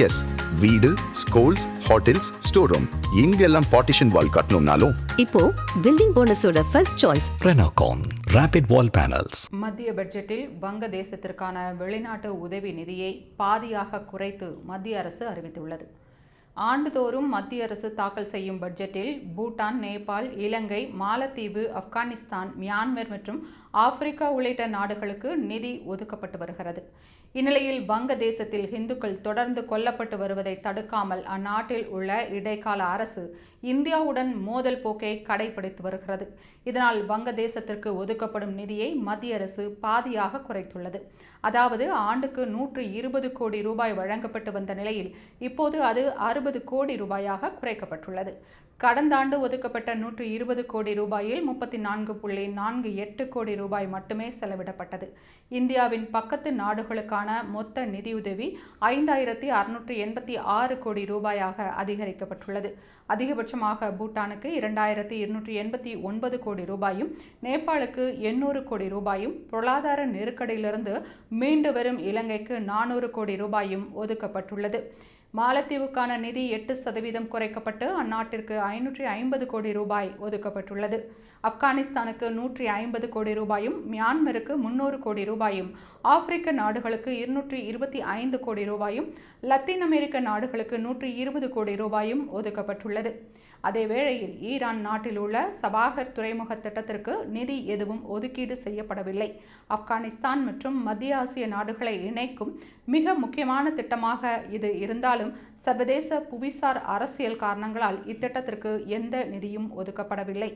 S, வீடு, schools, hotels, store room இங்கெல்லாம் partition wall கட்டணும்னாலும் இப்போ பில்டிங் போனஸோட first choice Renocon Rapid Wall Panels. மத்திய பட்ஜெட்டில் வங்கதேசத்திற்கான வெளிநாட்டு உதவி நிதியை பாதியாக குறைத்து மத்திய அரசு அறிவித்துள்ளது. ஆண்டுதோறும் மத்திய அரசு தாக்கல் செய்யும் பட்ஜெட்டில் பூட்டான், நேபாள், இலங்கை, மாலத்தீவு, ஆப்கானிஸ்தான், மியான்மர் மற்றும் ஆப்பிரிக்கா உள்ளிட்ட நாடுகளுக்கு நிதி ஒதுக்கப்பட்டு வருகிறது. இந்நிலையில் வங்கதேசத்தில் இந்துக்கள் தொடர்ந்து கொல்லப்பட்டு வருவதை தடுக்காமல் அந்நாட்டில் உள்ள இடைக்கால அரசு இந்தியாவுடன் மோதல் போக்கை கடைபிடித்து வருகிறது. இதனால் வங்கதேசத்திற்கு ஒதுக்கப்படும் நிதியை மத்திய அரசு பாதியாக குறைத்துள்ளது. அதாவது ஆண்டுக்கு 120 கோடி ரூபாய் வழங்கப்பட்டு வந்த நிலையில் இப்போது அது 60 கோடி ரூபாயாக குறைக்கப்பட்டுள்ளது. கடந்த ஆண்டு ஒதுக்கப்பட்ட 120 கோடி ரூபாயில் 34.48 கோடி ரூபாய் மட்டுமே செலவிடப்பட்டது. இந்தியாவின் பக்கத்து நாடுகளுக்கான மொத்த நிதியுதவி 5686 கோடி ரூபாயாக அதிகரிக்கப்பட்டுள்ளது. அதிகபட்சமாக பூட்டானுக்கு 2289 கோடி ரூபாயும், நேபாளுக்கு 800 கோடி ரூபாயும், பொருளாதார நெருக்கடியிலிருந்து மீண்டு வரும் இலங்கைக்கு 400 கோடி ரூபாயும் ஒதுக்கப்பட்டுள்ளது. மாலத்தீவுக்கான நிதி 8% குறைக்கப்பட்டு அந்நாட்டிற்கு 550 கோடி ரூபாய் ஒதுக்கப்பட்டுள்ளது. ஆப்கானிஸ்தானுக்கு 150 கோடி ரூபாயும், மியான்மருக்கு 300 கோடி ரூபாயும், ஆப்பிரிக்க நாடுகளுக்கு 225 கோடி ரூபாயும், லத்தீன் அமெரிக்க நாடுகளுக்கு 120 கோடி ரூபாயும் ஒதுக்கப்பட்டுள்ளது. அதேவேளையில் ஈரான் நாட்டில் உள்ள சபாகர் துறைமுக திட்டத்திற்கு நிதி எதுவும் ஒதுக்கீடு செய்யப்படவில்லை. ஆப்கானிஸ்தான் மற்றும் மத்திய ஆசிய நாடுகளை இணைக்கும் மிக முக்கியமான திட்டமாக இது இருந்தாலும் சர்வதேச புவிசார் அரசியல் காரணங்களால் இத்திட்டத்திற்கு எந்த நிதியும் ஒதுக்கப்படவில்லை.